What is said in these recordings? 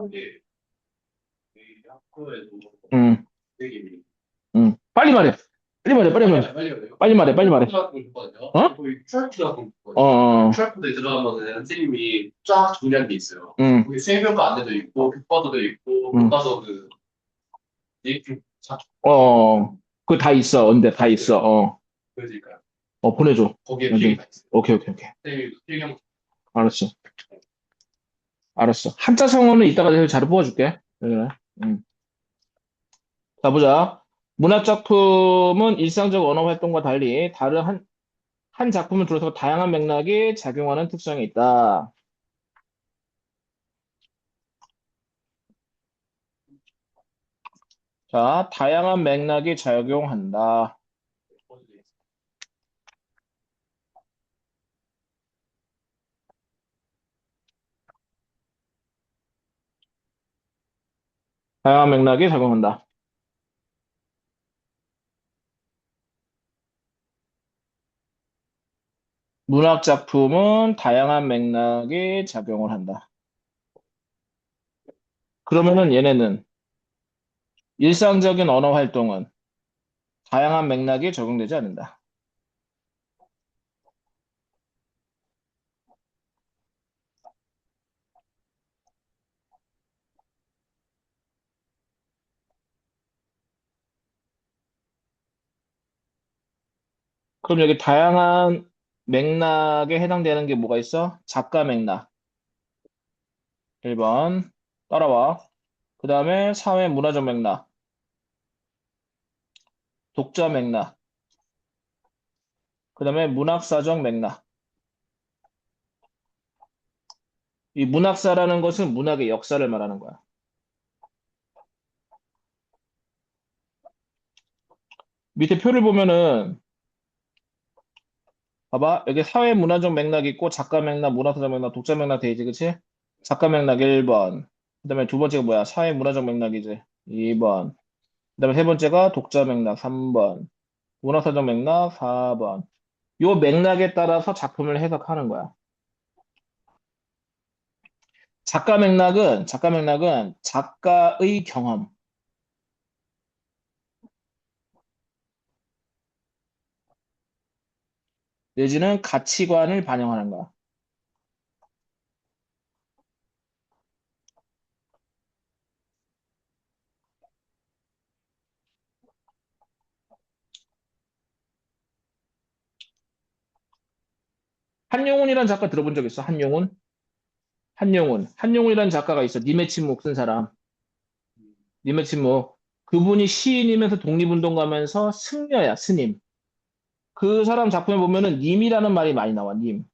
이게 저희 학교에도 응, 되게 응. 빨리 말해. 빨리 말해, 빨리 말해. 빨리 해요. 빨리 말해, 빨리 말해. 같은 거 있거든요. 어? 거기 QR코드 같은 거 어, 있거든요. 어, QR코드에 들어가면 선생님이 쫙 정리한 게 있어요. 응, 거기 수행평가 안내도 있고, 교과서도 있고, 응. 교과서 그, 네이팅 자, 어, 그거 다 있어. 언제 다 있어. 어, 보여드릴까요? 보내줘. 거기에 필기 나중에. 다 있어요. 오케이, 오케이, 오케이. 선생님이 필기한 거. 알았어. 알았어. 한자 성어는 이따가 내가 잘 뽑아줄게. 그래. 응. 자, 보자. 문학 작품은 일상적 언어 활동과 달리 다른 한 작품을 둘러싸고 다양한 맥락이 작용하는 특성이 있다. 자, 다양한 맥락이 작용한다. 다양한 맥락이 작용한다. 문학 작품은 다양한 맥락이 작용을 한다. 그러면은 얘네는 일상적인 언어 활동은 다양한 맥락이 적용되지 않는다. 그럼 여기 다양한 맥락에 해당되는 게 뭐가 있어? 작가 맥락. 1번. 따라와. 그 다음에 사회 문화적 맥락, 독자 맥락, 그 다음에 문학사적 맥락. 이 문학사라는 것은 문학의 역사를 말하는 거야. 밑에 표를 보면은 봐봐. 여기 사회 문화적 맥락 있고 작가 맥락, 문학사적 맥락, 독자 맥락 돼 있지, 그치? 작가 맥락 1번. 그 다음에 두 번째가 뭐야? 사회 문화적 맥락이지. 2번. 그 다음에 세 번째가 독자 맥락 3번. 문학사적 맥락 4번. 요 맥락에 따라서 작품을 해석하는 거야. 작가 맥락은 작가의 경험, 내지는 가치관을 반영하는 거야. 한용운이라는 작가 들어본 적 있어? 한용운? 한용운이라는 작가가 있어. 님의 침묵 쓴 사람. 님의 침묵. 그분이 시인이면서 독립운동가면서 승려야, 스님. 그 사람 작품에 보면은 님이라는 말이 많이 나와, 님.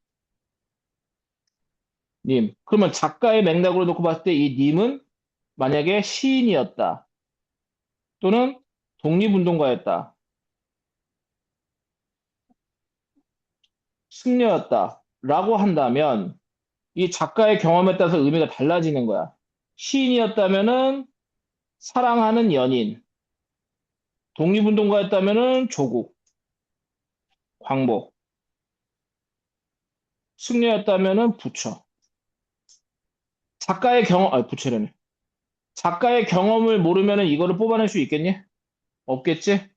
님. 그러면 작가의 맥락으로 놓고 봤을 때 이 님은 만약에 시인이었다. 또는 독립운동가였다. 승려였다. 라고 한다면 이 작가의 경험에 따라서 의미가 달라지는 거야. 시인이었다면은 사랑하는 연인, 독립운동가였다면은 조국, 광복, 승려였다면은 부처. 부처래네. 작가의 경험을 모르면은 이거를 뽑아낼 수 있겠니? 없겠지?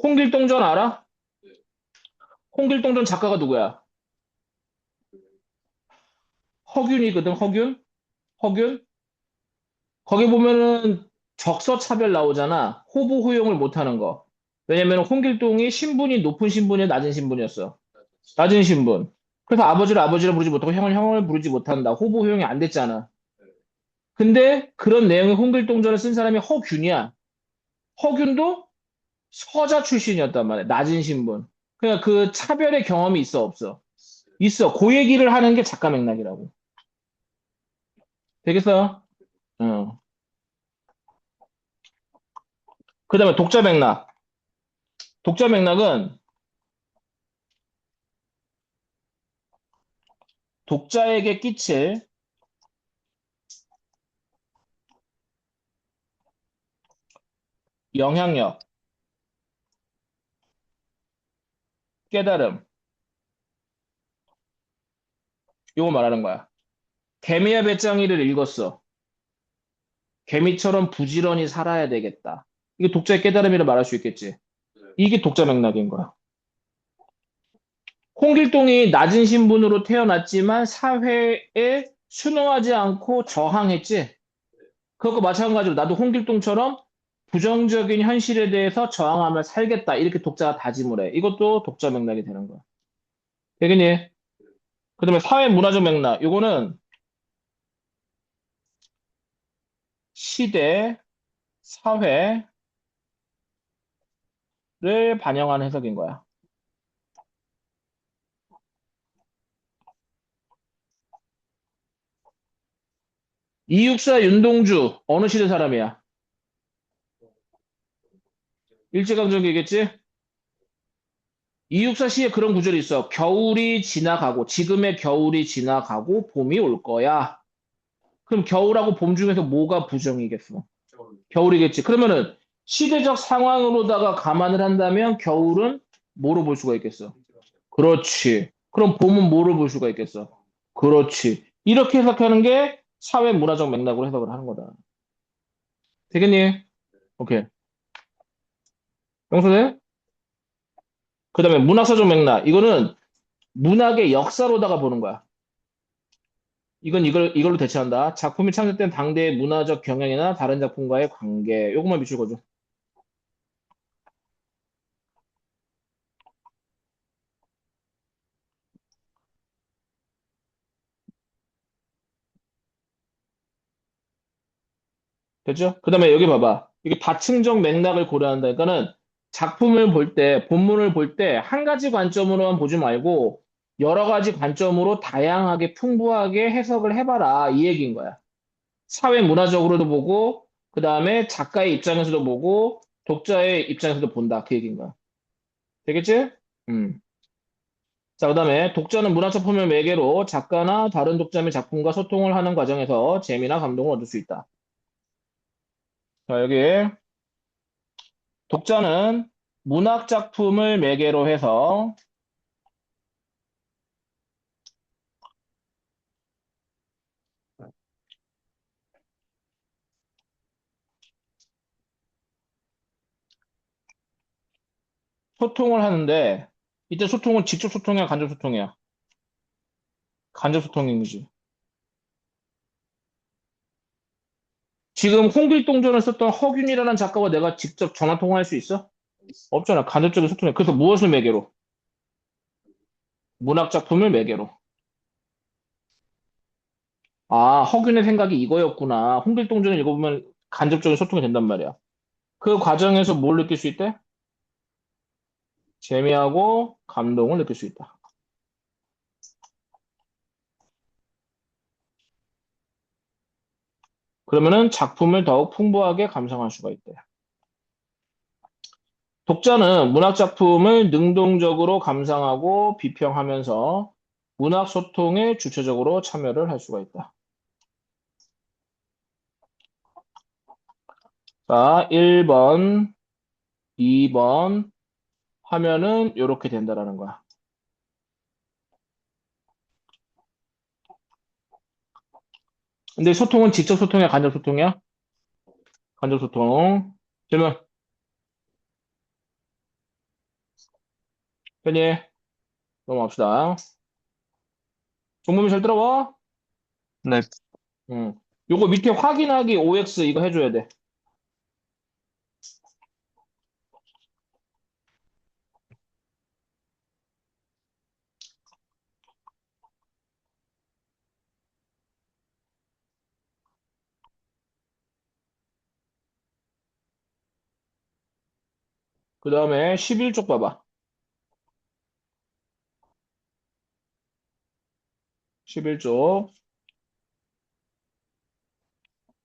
홍길동전 알아? 홍길동전 작가가 누구야? 허균이거든, 허균? 허균? 거기 보면은 적서 차별 나오잖아. 호부 호용을 못하는 거. 왜냐면 홍길동이 신분이 높은 신분이 낮은 신분이었어. 낮은 신분. 그래서 아버지를 아버지를 부르지 못하고 형을 형을 부르지 못한다. 호부 호용이 안 됐잖아. 근데 그런 내용의 홍길동전을 쓴 사람이 허균이야. 허균도 서자 출신이었단 말이야. 낮은 신분. 그러니까 그 차별의 경험이 있어, 없어? 있어. 그 얘기를 하는 게 작가 맥락이라고. 되겠어? 어. 그 다음에 독자 맥락. 독자 맥락은 독자에게 끼칠 영향력, 깨달음. 요거 말하는 거야. 개미야 배짱이를 읽었어. 개미처럼 부지런히 살아야 되겠다. 이게 독자의 깨달음이라 말할 수 있겠지. 이게 독자 맥락인 거야. 홍길동이 낮은 신분으로 태어났지만 사회에 순응하지 않고 저항했지. 그것과 마찬가지로 나도 홍길동처럼 부정적인 현실에 대해서 저항하며 살겠다. 이렇게 독자가 다짐을 해. 이것도 독자 맥락이 되는 거야. 되겠니? 그 다음에 사회 문화적 맥락. 이거는 시대, 사회를 반영하는 해석인 거야. 이육사 윤동주, 어느 시대 사람이야? 일제강점기겠지? 이육사 시에 그런 구절이 있어. 겨울이 지나가고, 지금의 겨울이 지나가고, 봄이 올 거야. 그럼 겨울하고 봄 중에서 뭐가 부정이겠어? 겨울이겠지. 그러면은 시대적 상황으로다가 감안을 한다면 겨울은 뭐로 볼 수가 있겠어? 그렇지. 그럼 봄은 뭐로 볼 수가 있겠어? 그렇지. 이렇게 해석하는 게 사회 문화적 맥락으로 해석을 하는 거다. 되겠니? 오케이. 영수네? 그 다음에 문학사적 맥락. 이거는 문학의 역사로다가 보는 거야. 이걸로 대체한다. 작품이 창작된 당대의 문화적 경향이나 다른 작품과의 관계. 요것만 미칠 거죠. 됐죠? 그 다음에 여기 봐봐. 이게 다층적 맥락을 고려한다니까는 작품을 볼 때, 본문을 볼 때 한 가지 관점으로만 보지 말고 여러 가지 관점으로 다양하게 풍부하게 해석을 해봐라. 이 얘기인 거야. 사회 문화적으로도 보고, 그 다음에 작가의 입장에서도 보고, 독자의 입장에서도 본다. 그 얘기인 거야. 되겠지? 음. 자, 그 다음에 독자는 문화작품을 매개로 작가나 다른 독자 및 작품과 소통을 하는 과정에서 재미나 감동을 얻을 수 있다. 자, 여기 독자는 문학 작품을 매개로 해서 소통을 하는데 이때 소통은 직접 소통이야, 간접 소통이야? 간접 소통인 거지. 지금 홍길동전을 썼던 허균이라는 작가와 내가 직접 전화 통화할 수 있어? 없잖아. 간접적인 소통이야. 그래서 무엇을 매개로? 문학 작품을 매개로. 아, 허균의 생각이 이거였구나. 홍길동전을 읽어보면 간접적인 소통이 된단 말이야. 그 과정에서 뭘 느낄 수 있대? 재미하고 감동을 느낄 수 있다. 그러면은 작품을 더욱 풍부하게 감상할 수가 있대. 독자는 문학 작품을 능동적으로 감상하고 비평하면서 문학 소통에 주체적으로 참여를 할 수가 있다. 자, 1번, 2번 하면은 이렇게 된다라는 거야. 근데 소통은 직접 소통이야, 간접 소통이야? 간접 소통. 질문. 편히 넘어갑시다. 종범이 잘 들어봐? 네, 응. 요거 밑에 확인하기 OX 이거 해줘야 돼. 그 다음에 11쪽 봐봐. 11쪽.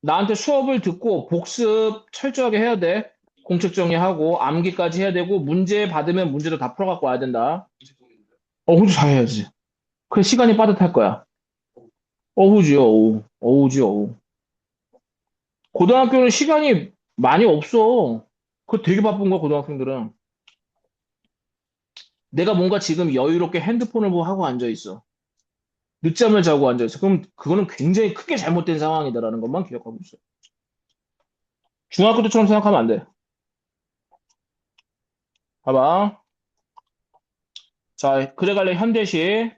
나한테 수업을 듣고 복습 철저하게 해야 돼. 공책 정리하고 암기까지 해야 되고 문제 받으면 문제도 다 풀어갖고 와야 된다. 어후지 잘해야지. 그래 시간이 빠듯할 거야. 어후지 어후. 어후지 어후. 고등학교는 시간이 많이 없어. 그거 되게 바쁜 거야 고등학생들은. 내가 뭔가 지금 여유롭게 핸드폰을 뭐 하고 앉아 있어. 늦잠을 자고 앉아 있어. 그럼 그거는 굉장히 크게 잘못된 상황이다라는 것만 기억하고 있어. 중학교 때처럼 생각하면 안 돼. 봐봐. 자, 그래갈래 현대시.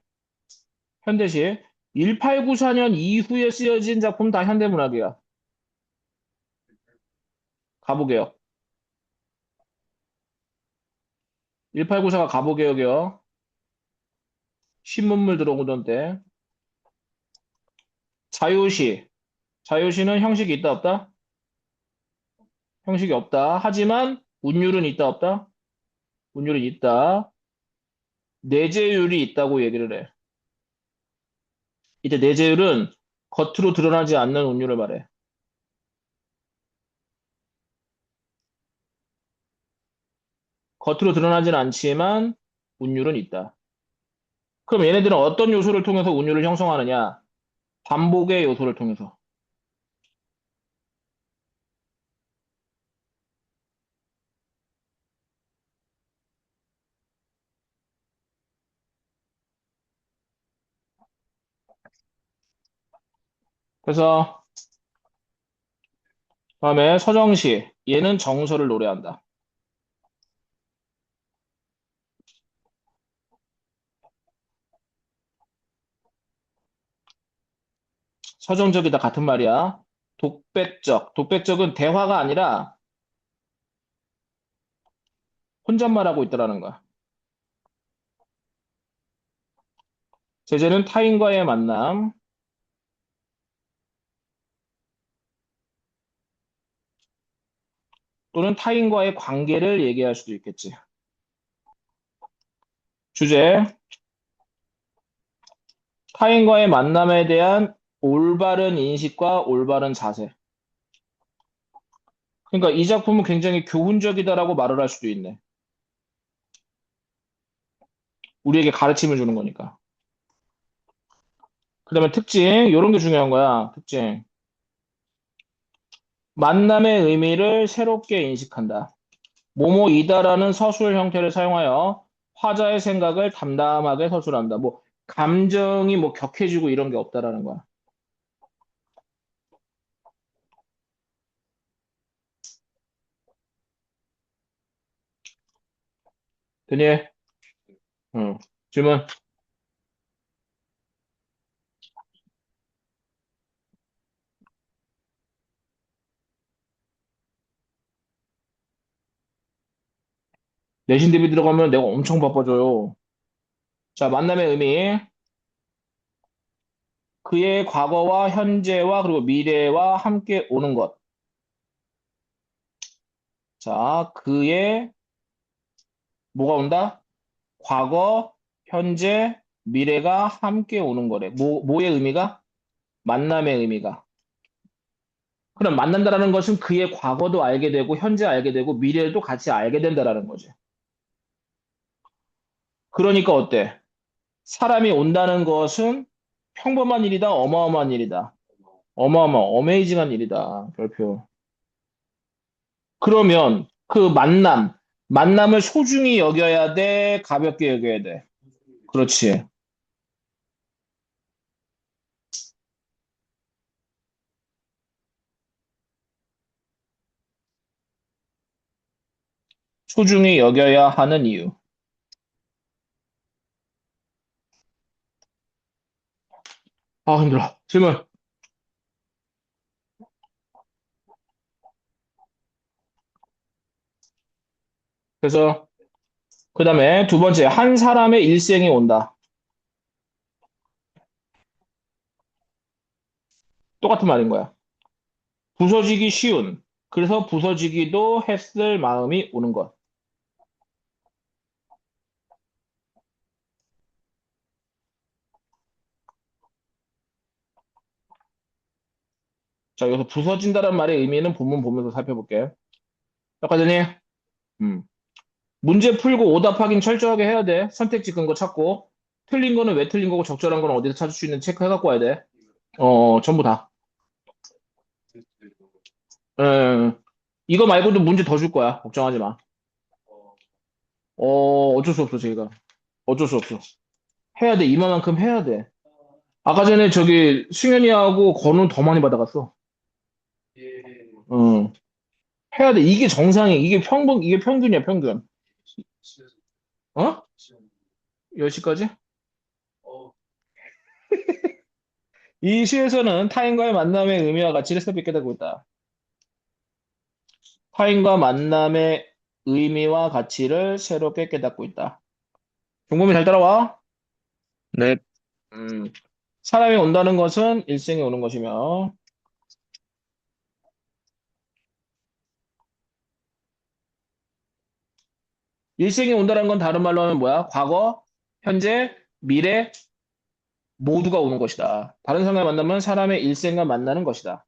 1894년 이후에 쓰여진 작품 다 현대문학이야. 가보게요. 1894가 가보개혁이요. 신문물 들어오던 때. 자유시. 자유시는 형식이 있다, 없다? 형식이 없다. 하지만 운율은 있다, 없다? 운율은 있다. 내재율이 있다고 얘기를 해. 이때 내재율은 겉으로 드러나지 않는 운율을 말해. 겉으로 드러나진 않지만 운율은 있다. 그럼 얘네들은 어떤 요소를 통해서 운율을 형성하느냐? 반복의 요소를 통해서. 그래서 다음에 서정시. 얘는 정서를 노래한다. 서정적이다 같은 말이야. 독백적. 독백적은 대화가 아니라 혼잣말하고 있다라는 거야. 제재는 타인과의 만남 또는 타인과의 관계를 얘기할 수도 있겠지. 주제, 타인과의 만남에 대한 올바른 인식과 올바른 자세. 그러니까 이 작품은 굉장히 교훈적이다라고 말을 할 수도 있네. 우리에게 가르침을 주는 거니까. 그다음에 특징, 이런 게 중요한 거야. 특징. 만남의 의미를 새롭게 인식한다. 뭐뭐이다라는 서술 형태를 사용하여 화자의 생각을 담담하게 서술한다. 뭐 감정이 뭐 격해지고 이런 게 없다라는 거야. 되니? 응. 질문. 내신 대비 들어가면 내가 엄청 바빠져요. 자, 만남의 의미. 그의 과거와 현재와 그리고 미래와 함께 오는 것. 자, 그의 뭐가 온다? 과거, 현재, 미래가 함께 오는 거래. 뭐의 의미가? 만남의 의미가. 그럼 만난다라는 것은 그의 과거도 알게 되고, 현재 알게 되고, 미래도 같이 알게 된다라는 거지. 그러니까 어때? 사람이 온다는 것은 평범한 일이다, 어마어마한 일이다. 어메이징한 일이다. 별표. 그러면 그 만남을 소중히 여겨야 돼, 가볍게 여겨야 돼. 그렇지. 소중히 여겨야 하는 이유. 아, 힘들어. 질문. 그래서 그 다음에 두 번째, 한 사람의 일생이 온다. 똑같은 말인 거야. 부서지기 쉬운. 그래서 부서지기도 했을 마음이 오는 것. 자, 여기서 부서진다는 말의 의미는 본문 보면서 살펴볼게. 여기까지니? 음. 문제 풀고 오답 확인 철저하게 해야 돼. 선택지 근거 찾고. 틀린 거는 왜 틀린 거고 적절한 거는 어디서 찾을 수 있는 체크해 갖고 와야 돼. 전부 다. 에, 이거 말고도 문제 더 줄 거야. 걱정하지 마. 어쩔 수 없어, 저희가. 어쩔 수 없어. 해야 돼. 이만큼 해야 돼. 아까 전에 저기 승현이하고 건우는 더 많이 받아갔어. 응. 해야 돼. 이게 정상이, 이게 평균이야, 평균. 어? 10시까지? 어, 이 시에서는 타인과의 만남의 의미와 가치를 새롭게 깨닫고 있다. 타인과 만남의 의미와 가치를 새롭게 깨닫고 있다. 종범이 잘 따라와. 네, 음, 사람이 온다는 것은 일생에 오는 것이며, 일생에 온다는 건 다른 말로 하면 뭐야? 과거, 현재, 미래, 모두가 오는 것이다. 다른 사람과 만나면 사람의 일생과 만나는 것이다.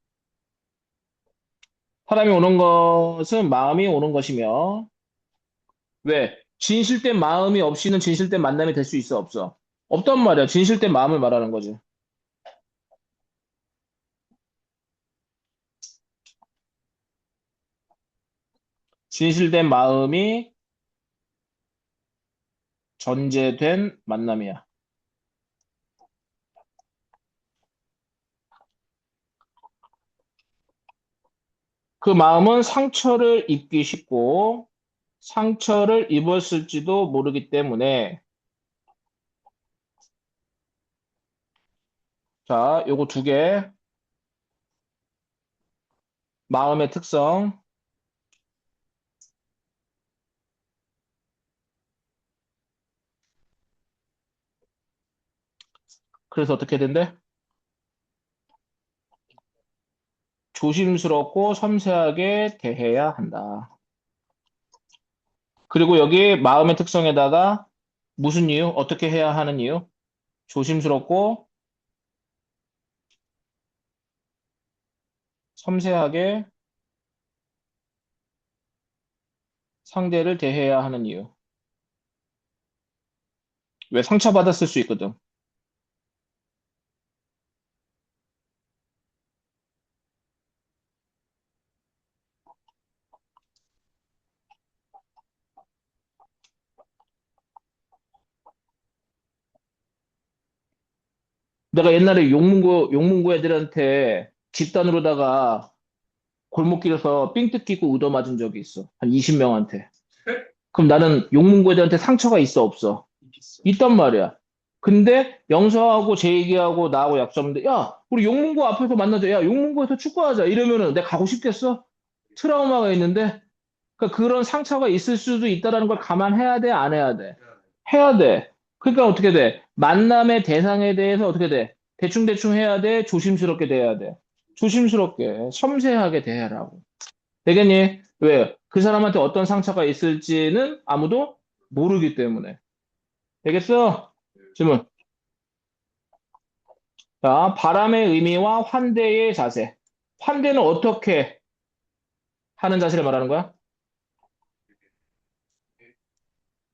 사람이 오는 것은 마음이 오는 것이며, 왜? 진실된 마음이 없이는 진실된 만남이 될 수 있어, 없어? 없단 말이야. 진실된 마음을 말하는 거지. 진실된 마음이 전제된 만남이야. 그 마음은 상처를 입기 쉽고, 상처를 입었을지도 모르기 때문에, 자, 요거 두 개, 마음의 특성. 그래서 어떻게 된대? 조심스럽고 섬세하게 대해야 한다. 그리고 여기 마음의 특성에다가 무슨 이유? 어떻게 해야 하는 이유? 조심스럽고 섬세하게 상대를 대해야 하는 이유. 왜 상처받았을 수 있거든. 내가 옛날에 용문고 애들한테 집단으로다가 골목길에서 삥 뜯기고 얻어맞은 적이 있어. 한 20명한테. 그럼 나는 용문고 애들한테 상처가 있어, 없어? 있어. 있단 말이야. 근데 영서하고 제이기하고 나하고 약속했는데, 야, 우리 용문고 앞에서 만나자. 야, 용문고에서 축구하자. 이러면은 내가 가고 싶겠어? 트라우마가 있는데, 그러니까 그런 상처가 있을 수도 있다라는 걸 감안해야 돼, 안 해야 돼? 해야 돼. 그러니까 어떻게 돼? 만남의 대상에 대해서 어떻게 돼? 대충대충 해야 돼? 조심스럽게 대해야 돼? 조심스럽게, 섬세하게 대하라고. 되겠니? 왜? 그 사람한테 어떤 상처가 있을지는 아무도 모르기 때문에. 되겠어? 질문. 자, 바람의 의미와 환대의 자세. 환대는 어떻게 하는 자세를 말하는 거야?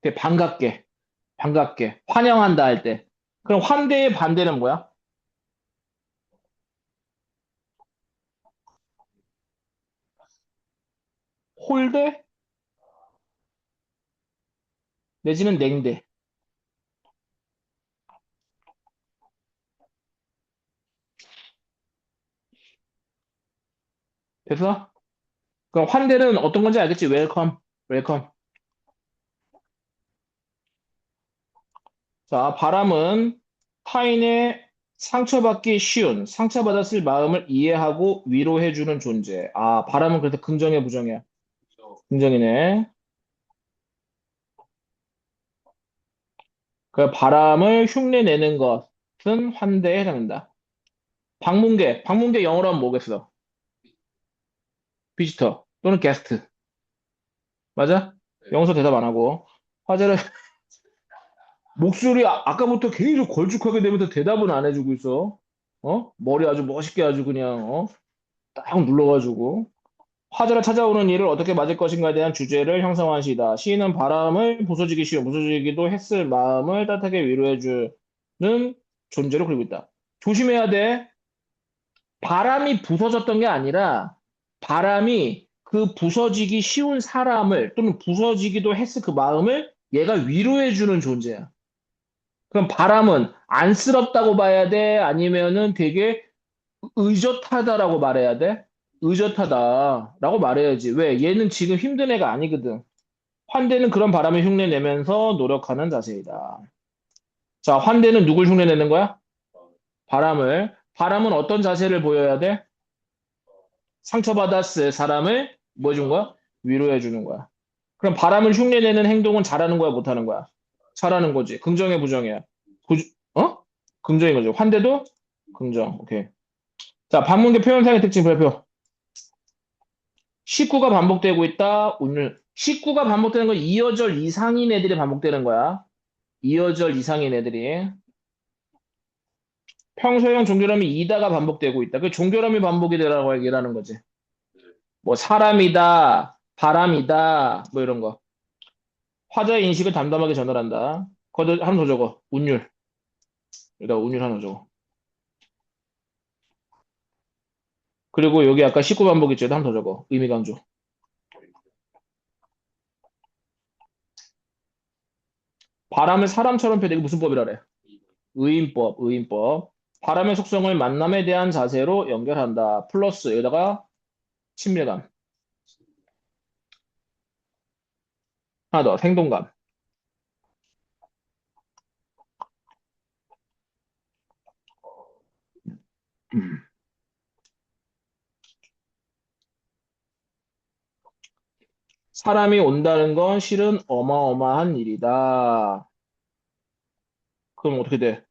되게 반갑게, 반갑게, 환영한다 할 때. 그럼 환대의 반대는 뭐야? 홀대? 내지는 냉대. 됐어? 그럼 환대는 어떤 건지 알겠지? 웰컴, 웰컴. 자, 바람은 타인의 상처받기 쉬운, 상처받았을 마음을 이해하고 위로해주는 존재. 아, 바람은 그래서 긍정이야, 부정이야? 긍정이네. 그 바람을 흉내내는 것은 환대에 해당된다. 방문객 영어로 하면 뭐겠어? 비지터 또는 게스트. 맞아? 영어로 대답 안 하고. 화제를, 목소리 아까부터 계속 걸쭉하게 되면서 대답은 안 해주고 있어. 어? 머리 아주 멋있게 아주 그냥, 딱 눌러가지고. 화제를 찾아오는 일을 어떻게 맞을 것인가에 대한 주제를 형성한 시다. 시인은 바람을 부서지기 쉬운, 부서지기도 했을 마음을 따뜻하게 위로해주는 존재로 그리고 있다. 조심해야 돼. 바람이 부서졌던 게 아니라 바람이 그 부서지기 쉬운 사람을 또는 부서지기도 했을 그 마음을 얘가 위로해주는 존재야. 그럼 바람은 안쓰럽다고 봐야 돼? 아니면은 되게 의젓하다라고 말해야 돼? 의젓하다라고 말해야지. 왜? 얘는 지금 힘든 애가 아니거든. 환대는 그런 바람을 흉내내면서 노력하는 자세이다. 자, 환대는 누굴 흉내내는 거야? 바람을. 바람은 어떤 자세를 보여야 돼? 상처받았을 사람을 뭐 해준 거야? 위로해 주는 거야. 그럼 바람을 흉내내는 행동은 잘하는 거야, 못하는 거야? 잘하는 거지. 긍정해, 부정해? 어? 긍정인 거죠. 환대도 긍정. 오케이. 자, 반문계 표현상의 특징 발표. 식구가 반복되고 있다. 오늘 식구가 반복되는 건 이어절 이상인 애들이 반복되는 거야. 이어절 이상인 애들이. 평소형 종결음이 이다가 반복되고 있다. 그 종결음이 반복이 되라고 얘기를 하는 거지. 뭐 사람이다, 바람이다, 뭐 이런 거. 화자의 인식을 담담하게 전달한다. 거기 하나 더 적어. 운율. 여기다 운율 하나 적어. 그리고 여기 아까 19반복 있죠? 하나 더 적어. 의미 강조. 바람을 사람처럼 표현되게 무슨 법이라 그래? 의인법, 의인법. 바람의 속성을 만남에 대한 자세로 연결한다. 플러스 여기다가 친밀감. 하나 더, 생동감. 음. 사람이 온다는 건 실은 어마어마한 일이다. 그럼 어떻게 돼?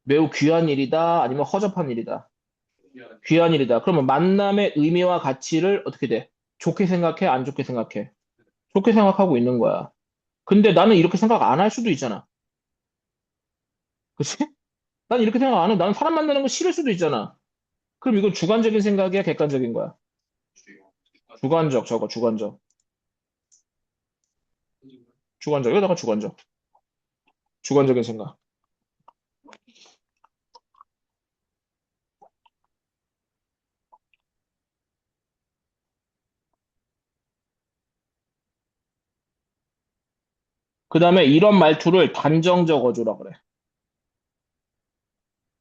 매우 귀한 일이다? 아니면 허접한 일이다? 귀한 일이다. 그러면 만남의 의미와 가치를 어떻게 돼? 좋게 생각해? 안 좋게 생각해? 좋게 생각하고 있는 거야. 근데 나는 이렇게 생각 안 할 수도 있잖아. 그치? 난 이렇게 생각 안 해. 나는 사람 만나는 거 싫을 수도 있잖아. 그럼 이건 주관적인 생각이야? 객관적인 거야? 주관적, 저거, 주관적. 주관적. 여기다가 주관적. 주관적인 생각. 그 다음에 이런 말투를 단정 적어주라 그래.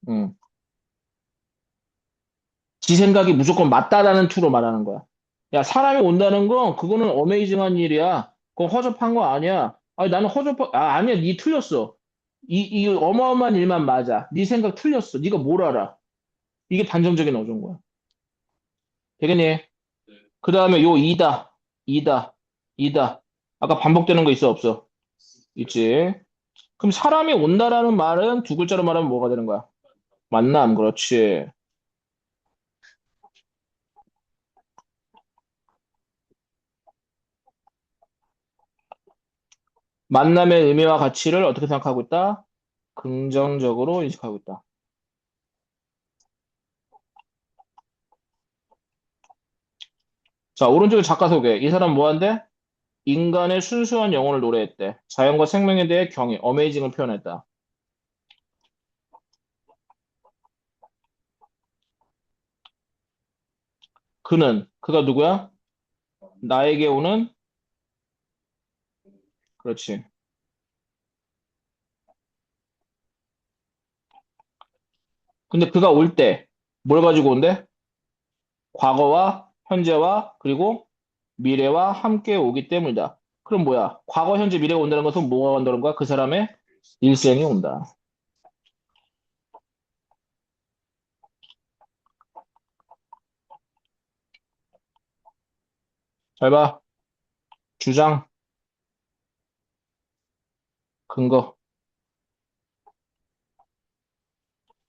음. 지 생각이 무조건 맞다라는 투로 말하는 거야. 야, 사람이 온다는 건 그거는 어메이징한 일이야. 그건 허접한 거 아니야. 아니, 나는 아니야. 니 틀렸어. 이 어마어마한 일만 맞아. 네 생각 틀렸어. 네가 뭘 알아? 이게 단정적인 어조인 거야. 되겠니? 그 다음에 요 이다, 이다, 이다. 아까 반복되는 거 있어, 없어? 있지. 그럼 사람이 온다라는 말은 두 글자로 말하면 뭐가 되는 거야? 만남, 그렇지. 만남의 의미와 가치를 어떻게 생각하고 있다? 긍정적으로 인식하고 있다. 자, 오른쪽에 작가 소개. 이 사람 뭐 한대? 인간의 순수한 영혼을 노래했대. 자연과 생명에 대해 경의, 어메이징을 표현했다. 그가 누구야? 나에게 오는, 그렇지. 근데 그가 올 때, 뭘 가지고 온대? 과거와 현재와 그리고 미래와 함께 오기 때문이다. 그럼 뭐야? 과거, 현재, 미래가 온다는 것은 뭐가 온다는 거야? 그 사람의 일생이 온다. 잘 봐. 주장, 근거.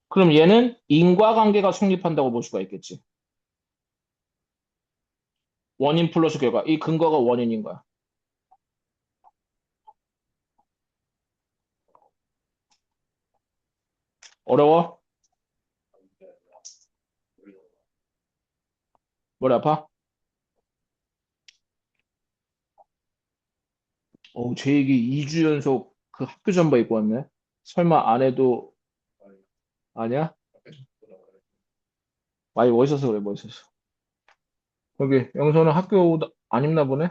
그럼 얘는 인과관계가 성립한다고 볼 수가 있겠지. 원인 플러스 결과. 이 근거가 원인인 거야. 어려워? 머리 아파? 제 얘기 2주 연속 그 학교 잠바 입고 왔네. 설마 안 해도 아니야? 많이 멋있어서 그래, 멋있어서. 여기 영서는 학교 옷안 입나 보네?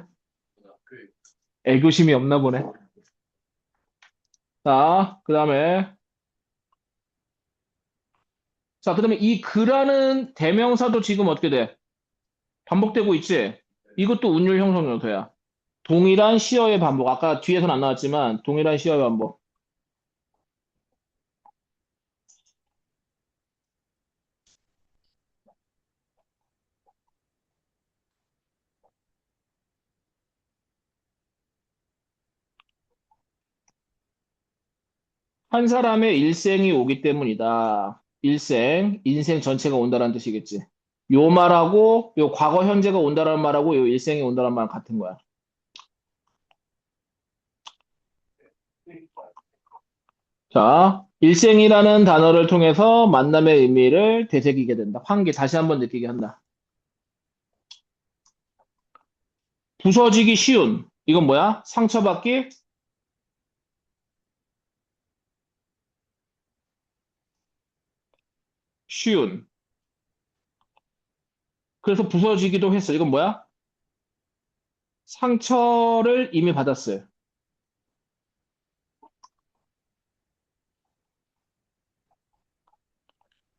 애교심이 없나 보네. 자, 그 다음에 자, 그러면 이 그라는 대명사도 지금 어떻게 돼? 반복되고 있지? 이것도 운율 형성 요소야. 동일한 시어의 반복. 아까 뒤에서는 안 나왔지만 동일한 시어의 반복. 한 사람의 일생이 오기 때문이다. 일생, 인생 전체가 온다는 뜻이겠지. 요 말하고 요 과거 현재가 온다는 말하고 요 일생이 온다는 말 같은 거야. 자, 일생이라는 단어를 통해서 만남의 의미를 되새기게 된다. 환기 다시 한번 느끼게 한다. 부서지기 쉬운. 이건 뭐야? 상처받기 쉬운. 그래서 부서지기도 했어. 이건 뭐야? 상처를 이미 받았어요.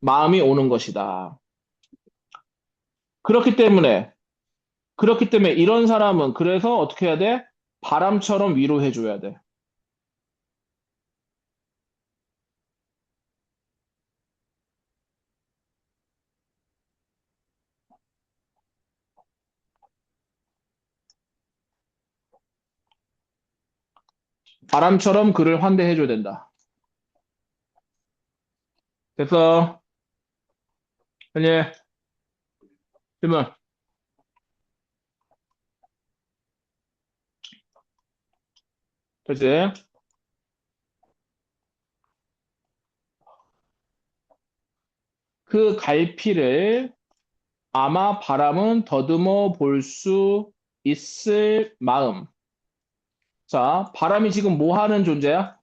마음이 오는 것이다. 그렇기 때문에, 그렇기 때문에 이런 사람은 그래서 어떻게 해야 돼? 바람처럼 위로해줘야 돼. 바람처럼 그를 환대해줘야 된다. 그래서, 이제, 질문. 그치? 그 갈피를 아마 바람은 더듬어 볼 수 있을 마음. 자, 바람이 지금 뭐 하는 존재야?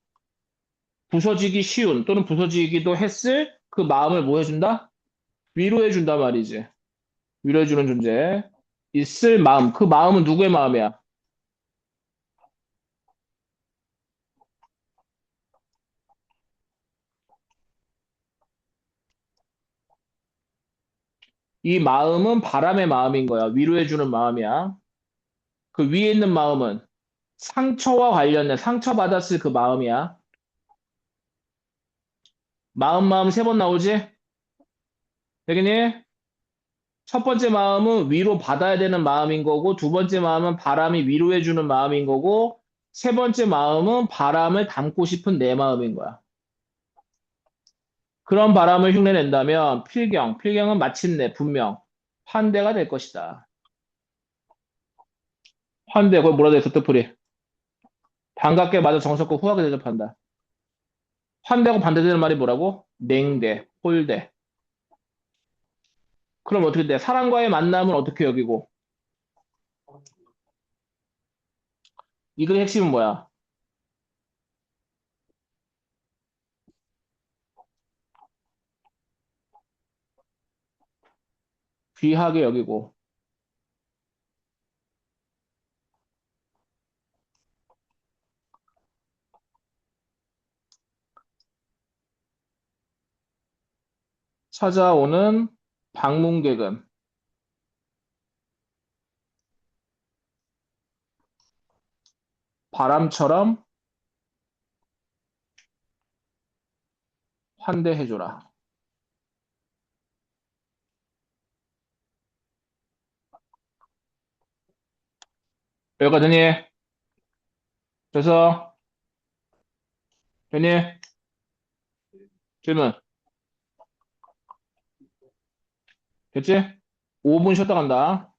부서지기 쉬운 또는 부서지기도 했을 그 마음을 뭐 해준다? 위로해준단 말이지. 위로해주는 존재. 있을 마음. 그 마음은 누구의 마음이야? 이 마음은 바람의 마음인 거야. 위로해주는 마음이야. 그 위에 있는 마음은 상처와 관련된 상처받았을 그 마음이야. 마음 세 번 나오지? 되겠니? 첫 번째 마음은 위로 받아야 되는 마음인 거고, 두 번째 마음은 바람이 위로해주는 마음인 거고, 세 번째 마음은 바람을 담고 싶은 내 마음인 거야. 그런 바람을 흉내낸다면 필경은 마침내 분명 환대가 될 것이다. 환대, 그걸 뭐라 돼, 뜻풀이. 반갑게 맞아 정석고 후하게 대접한다. 환대하고 반대되는 말이 뭐라고? 냉대, 홀대. 그럼 어떻게 돼? 사람과의 만남은 어떻게 여기고? 이 글의 핵심은 뭐야? 귀하게 여기고. 찾아오는 방문객은 바람처럼 환대해줘라. 여기까지니? 그래서, 되니? 질문. 됐지? 5분 쉬었다 간다.